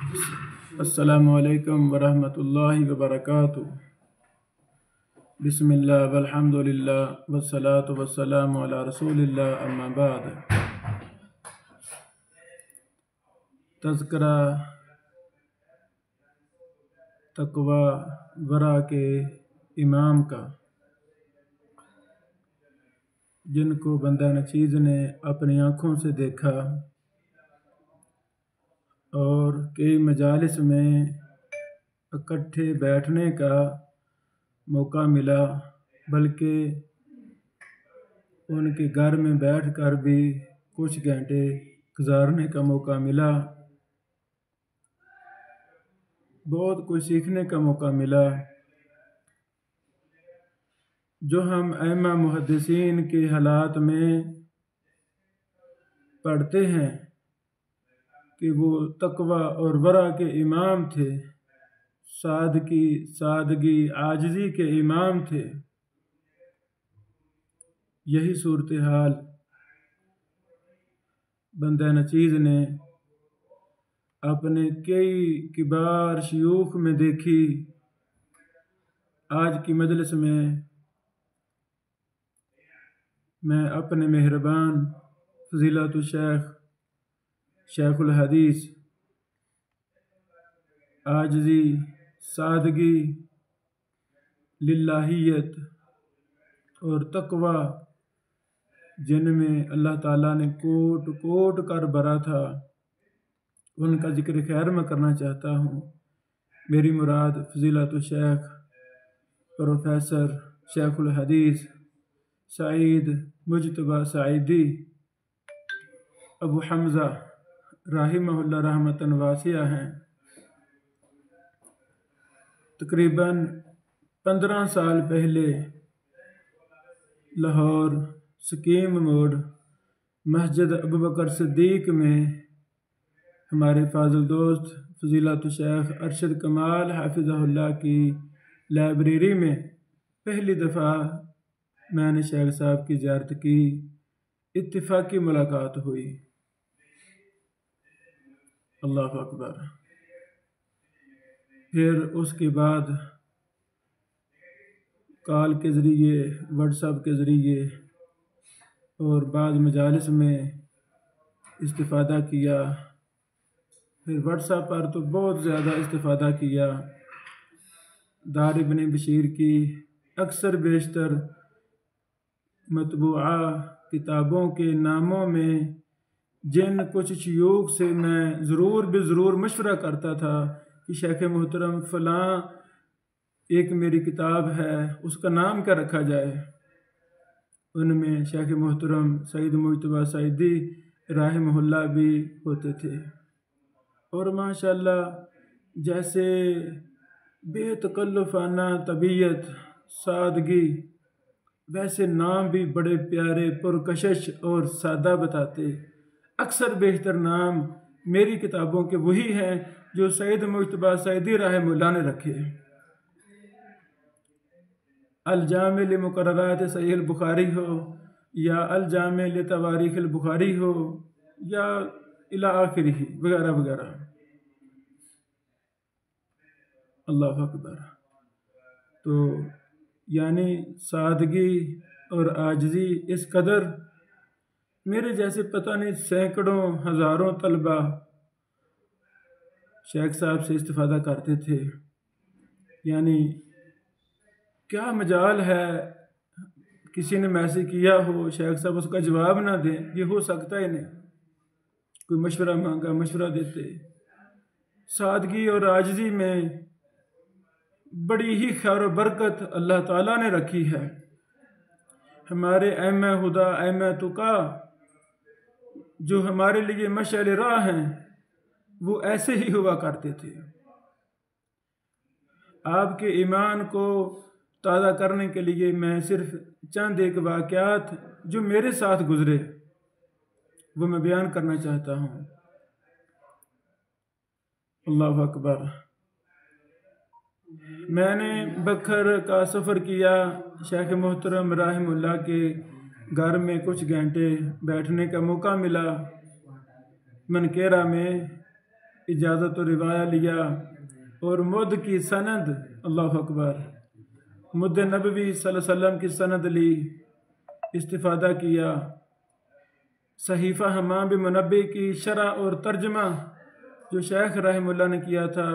السلام علیکم ورحمۃ اللہ وبرکاتہ۔ بسم اللہ والحمد للہ والصلاة والسلام علی رسول اللہ، اما بعد۔ تذکرہ تقوی ورع کے امام کا، جن کو بندہ نچیز نے اپنی آنکھوں سے دیکھا اور کئی مجالس میں اکٹھے بیٹھنے کا موقع ملا، بلکہ ان کے گھر میں بیٹھ کر بھی کچھ گھنٹے گزارنے کا موقع ملا۔ بہت کچھ سیکھنے کا موقع ملا، جو ہم ائمہ محدثین کے حالات میں پڑھتے ہیں کہ وہ تقوی اور ورع کے امام تھے، سادگی عاجزی کے امام تھے۔ یہی صورتحال بندہ نچیز نے اپنے کئی کبار شیوخ میں دیکھی۔ آج کی مجلس میں میں اپنے مہربان فضیلت الشیخ شیخ الحدیث عاجزی، سادگی، للہیت اور تقوی، جن میں اللہ تعالیٰ نے کوٹ کوٹ کر بھرا تھا، ان کا ذکر خیر میں کرنا چاہتا ہوں۔ میری مراد فضیلت الشیخ پروفیسر شیخ الحدیث سعید مجتبیٰ سعیدی ابو حمزہ رحمہ اللہ رحمتاً واسعہ ہیں۔ تقریباً 15 سال پہلے لاہور سکیم موڑ مسجد ابوبکر صدیق میں ہمارے فاضل دوست فضیلت الشیخ ارشد کمال حافظہ اللہ کی لائبریری میں پہلی دفعہ میں نے شیخ صاحب کی زیارت کی، اتفاقی ملاقات ہوئی۔ اللہ اکبر۔ پھر اس کے بعد کال کے ذریعے، واٹس ایپ کے ذریعے اور بعض مجالس میں استفادہ کیا۔ پھر واٹس ایپ پر تو بہت زیادہ استفادہ کیا۔ دار ابن بشیر کی اکثر بیشتر مطبوعہ کتابوں کے ناموں میں جن کچھ شیوخ سے میں ضرور مشورہ کرتا تھا کہ شیخ محترم فلاں ایک میری کتاب ہے، اس کا نام کیا رکھا جائے، ان میں شیخ محترم سعید مجتبیٰ سعیدی رحمہ اللہ بھی ہوتے تھے۔ اور ماشاءاللہ جیسے بے تکلفانہ طبیعت، سادگی، ویسے نام بھی بڑے پیارے، پرکشش اور سادہ بتاتے۔ اکثر بیشتر نام میری کتابوں کے وہی ہیں جو سعید مجتبیٰ سعیدی رحمہ اللہ نے رکھے۔ الجامع لمقررات صحیح البخاری ہو، یا الجامع لتواریخ البخاری ہو، یا الی آخرہ وغیرہ وغیرہ۔ اللہ اکبر۔ تو یعنی سادگی اور عاجزی اس قدر، میرے جیسے پتہ نہیں سینکڑوں ہزاروں طلبہ شیخ صاحب سے استفادہ کرتے تھے۔ یعنی کیا مجال ہے کسی نے میسج کیا ہو، شیخ صاحب اس کا جواب نہ دیں، یہ ہو سکتا ہی نہیں۔ کوئی مشورہ مانگا، مشورہ دیتے۔ سادگی اور عاجزی میں بڑی ہی خیر و برکت اللہ تعالیٰ نے رکھی ہے۔ ہمارے ائمہ ہدیٰ، ائمہ تقیٰ جو ہمارے لیے مشعل راہ ہیں، وہ ایسے ہی ہوا کرتے تھے۔ آپ کے ایمان کو تازہ کرنے کے لیے میں صرف چند ایک واقعات جو میرے ساتھ گزرے وہ میں بیان کرنا چاہتا ہوں۔ اللہ اکبر۔ میں نے بکھر کا سفر کیا، شیخ محترم رحمہ اللہ کے گھر میں کچھ گھنٹے بیٹھنے کا موقع ملا۔ منکیرہ میں اجازت و روایا لیا اور مد کی سند، اللہ اکبر، مد نبوی صلی اللہ علیہ وسلم کی سند لی، استفادہ کیا، صحیفہ حمام بن منبع کی شرح اور ترجمہ جو شیخ رحمہ اللہ نے کیا تھا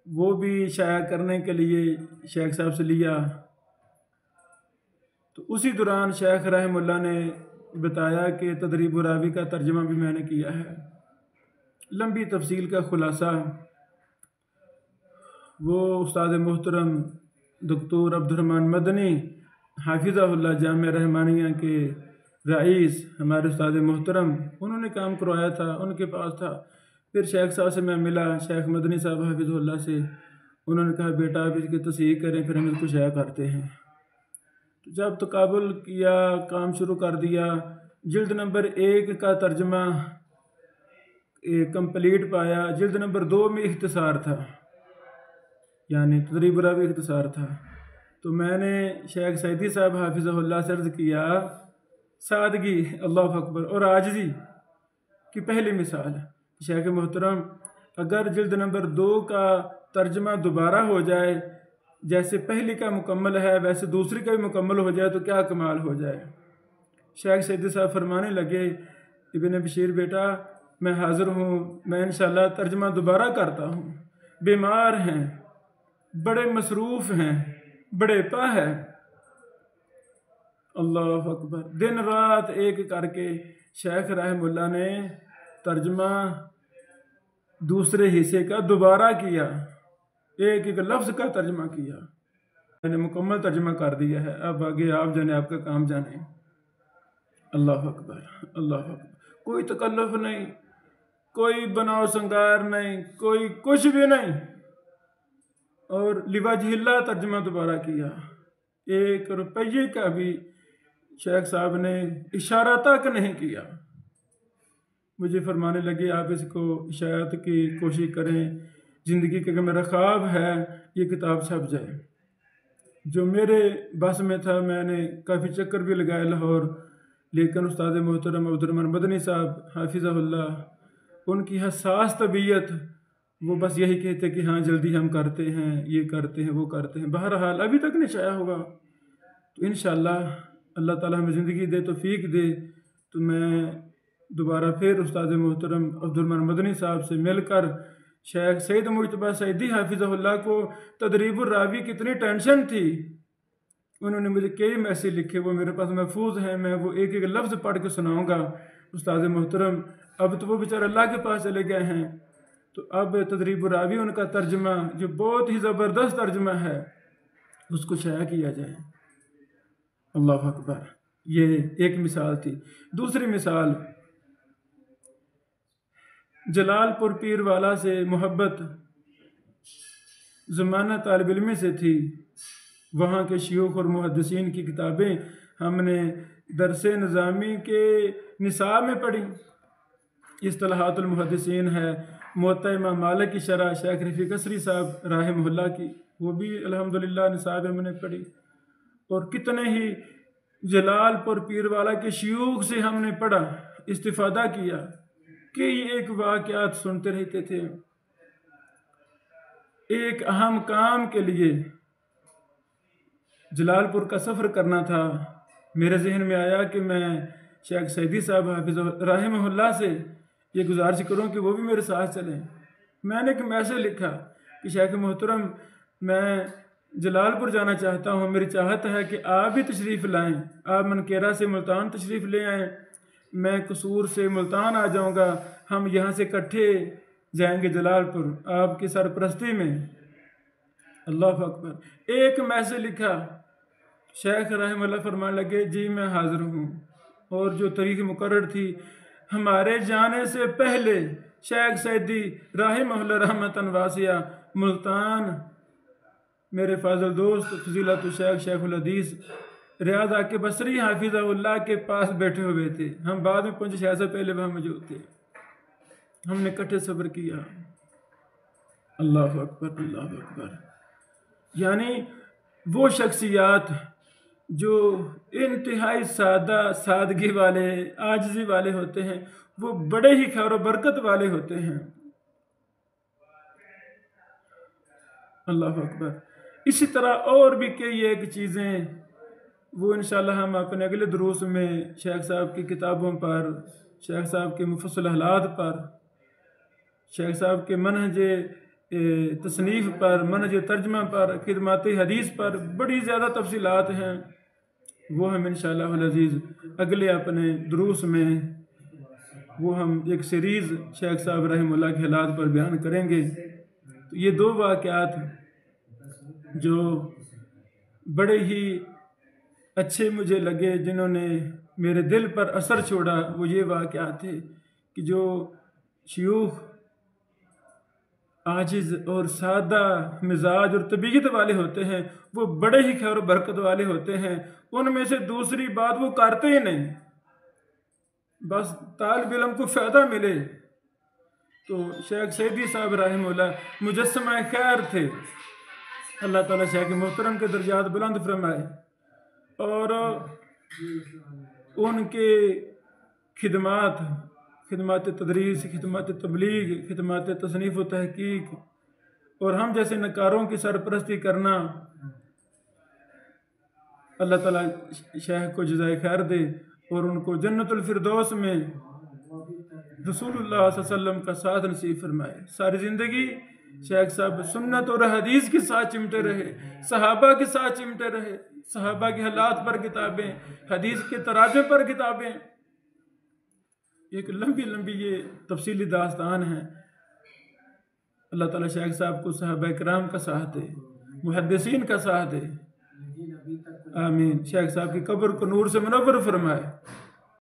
وہ بھی شائع کرنے کے لیے شیخ صاحب سے لیا۔ تو اسی دوران شیخ رحمہ اللہ نے بتایا کہ تدریب الراوی کا ترجمہ بھی میں نے کیا ہے۔ لمبی تفصیل کا خلاصہ، وہ استاد محترم دکتور عبد الرحمن مدنی حافظہ اللہ جامعہ رحمانیہ کے رئیس، ہمارے استاد محترم، انہوں نے کام کروایا تھا، ان کے پاس تھا۔ پھر شیخ صاحب سے میں ملا، شیخ مدنی صاحب حافظہ اللہ سے، انہوں نے کہا بیٹا آپ اس کی تصحیح کریں، پھر ہم اس کو شائع کرتے ہیں۔ جب تقابل کیا، کام شروع کر دیا، جلد نمبر 1 کا ترجمہ کمپلیٹ پایا، جلد نمبر 2 میں اختصار تھا، یعنی تدریب الراوی اختصار تھا۔ تو میں نے شیخ سعیدی صاحب حافظہ اللہ سے عرض کیا، سادگی، اللہ اکبر، اور عاجزی کی پہلی مثال، شیخ محترم اگر جلد نمبر 2 کا ترجمہ دوبارہ ہو جائے، جیسے پہلی کا مکمل ہے ویسے دوسری کا بھی مکمل ہو جائے تو کیا کمال ہو جائے۔ شیخ سعیدی صاحب فرمانے لگے، ابن بشیر بیٹا میں حاضر ہوں، میں انشاءاللہ ترجمہ دوبارہ کرتا ہوں، بیمار ہیں، بڑے مصروف ہیں، بڑے پا ہے۔ اللہ اکبر، دن رات ایک کر کے شیخ رحمہ اللہ نے ترجمہ دوسرے حصے کا دوبارہ کیا، ایک ایک لفظ کا ترجمہ کیا، میں نے مکمل ترجمہ کر دیا ہے۔ اب آگے آپ جانے، آپ کا کام جانے۔ اللہ اکبر، اللہ اکبر، کوئی تکلف نہیں، کوئی بناؤ سنگار نہیں، کوئی کچھ بھی نہیں، اور لوجہ اللہ ترجمہ دوبارہ کیا۔ 1 روپیے کا بھی شیخ صاحب نے اشارہ تک نہیں کیا۔ مجھے فرمانے لگے آپ اس کو اشاعت کی کوشش کریں، زندگی کا میرا خواب ہے یہ کتاب چھپ جائے۔ جو میرے بس میں تھا، میں نے کافی چکر بھی لگائے لاہور، لیکن استاد محترم عبد الرحمن مدنی صاحب حافظہ اللہ، ان کی حساس طبیعت، وہ بس یہی کہتے کہ ہاں جلدی ہم کرتے ہیں، یہ کرتے ہیں، وہ کرتے ہیں۔ بہرحال ابھی تک نہیں شائع ہوگا، تو انشاءاللہ اللہ تعالیٰ ہمیں زندگی دے، توفیق دے، تو میں دوبارہ پھر استاد محترم عبد الرحمن مدنی صاحب سے مل کر شیخ سید مجتبیٰ سعیدی حافظہ اللہ کو تدریب الراوی کی اتنی ٹینشن تھی، انہوں نے مجھے کئی میسیج لکھے، وہ میرے پاس محفوظ ہیں، میں وہ ایک ایک لفظ پڑھ کے سناؤں گا۔ استاد محترم اب تو وہ بیچارہ اللہ کے پاس چلے گئے ہیں، تو اب تدریب الراوی ان کا ترجمہ جو بہت ہی زبردست ترجمہ ہے اس کو شائع کیا جائے۔ اللہ اکبر، یہ ایک مثال تھی۔ دوسری مثال، جلال پور پیر والا سے محبت زمانہ طالب علمی سے تھی، وہاں کے شیوخ اور محدثین کی کتابیں ہم نے درس نظامی کے نصاب میں پڑھی۔ اصطلاحات المحدثین ہے، موطا امام مالک کی شرح شیخ رفیع قصری صاحب رحمہ اللہ کی، وہ بھی الحمدللہ نصاب میں نے پڑھی، اور کتنے ہی جلال پور پیر والا کے شیوخ سے ہم نے پڑھا، استفادہ کیا، کئی ایک واقعات سنتے رہتے تھے۔ ایک اہم کام کے لیے جلال پور کا سفر کرنا تھا، میرے ذہن میں آیا کہ میں شیخ سعیدی صاحب حافظ رحمہ اللہ سے یہ گزارش کروں کہ وہ بھی میرے ساتھ چلیں۔ میں نے ایک میسیج لکھا کہ شیخ محترم میں جلال پور جانا چاہتا ہوں، میری چاہت ہے کہ آپ بھی تشریف لائیں، آپ منکیرہ سے ملتان تشریف لے آئیں، میں قصور سے ملتان آ جاؤں گا، ہم یہاں سے اکٹھے جائیں گے جلال پور آپ کی سرپرستی میں۔ اللہ اکبر، ایک میسیج لکھا، شیخ رحمہ اللہ فرمانے لگے جی میں حاضر ہوں، اور جو تاریخ مقرر تھی ہمارے جانے سے پہلے شیخ سعیدی رحمہ اللہ رحمتاً واسعہ ملتان، میرے فاضل دوست فضیلت الشیخ شیخ الحدیث ریاض کے بصری حافظہ اللہ کے پاس بیٹھے ہوئے تھے، ہم بعد میں پہنچے، شاید سے پہلے وہاں موجود تھے، ہم نے اکٹھے صبر کیا۔ اللہ اکبر، اللہ اکبر، یعنی وہ شخصیات جو انتہائی سادہ، سادگی والے، عاجزی والے ہوتے ہیں، وہ بڑے ہی خیر و برکت والے ہوتے ہیں۔ اللہ اکبر۔ اسی طرح اور بھی کئی ایک چیزیں وہ انشاءاللہ ہم اپنے اگلے دروس میں شیخ صاحب کی کتابوں پر، شیخ صاحب کے مفصل حالات پر، شیخ صاحب کے منہج تصنیف پر، منہج ترجمہ پر، خدمات حدیث پر بڑی زیادہ تفصیلات ہیں، وہ ہم انشاءاللہ العزیز اگلے اپنے دروس میں وہ ہم ایک سیریز شیخ صاحب رحمہ اللہ کے حالات پر بیان کریں گے۔ تو یہ دو واقعات جو بڑے ہی اچھے مجھے لگے، جنہوں نے میرے دل پر اثر چھوڑا، وہ یہ واقعات تھے کہ جو شیوخ عاجز اور سادہ مزاج اور طبیعت والے ہوتے ہیں وہ بڑے ہی خیر و برکت والے ہوتے ہیں۔ ان میں سے دوسری بات وہ کرتے ہی نہیں، بس طالب علم کو فائدہ ملے۔ تو شیخ سیدی صاحب رحمہ اللہ مجسمہ خیر تھے، اللہ تعالیٰ شیخ محترم کے درجات بلند فرمائے، اور ان کے خدمات تدریس، خدمات تبلیغ، خدمات تصنیف و تحقیق اور ہم جیسے نکاروں کی سرپرستی کرنا، اللہ تعالیٰ شیخ کو جزائے خیر دے اور ان کو جنت الفردوس میں رسول اللہ صلی اللہ علیہ وسلم کا ساتھ نصیب فرمائے۔ ساری زندگی شیخ صاحب سنت اور حدیث کے ساتھ چمٹے رہے، صحابہ کے ساتھ چمٹے رہے، صحابہ کے حالات پر کتابیں، حدیث کے تراجم پر کتابیں، ایک لمبی یہ تفصیلی داستان ہے۔ اللہ تعالیٰ شیخ صاحب کو صحابہ کرام کا ساتھ دے، محدثین کا ساتھ دے، آمین۔ شیخ صاحب کی قبر کو نور سے منور فرمائے۔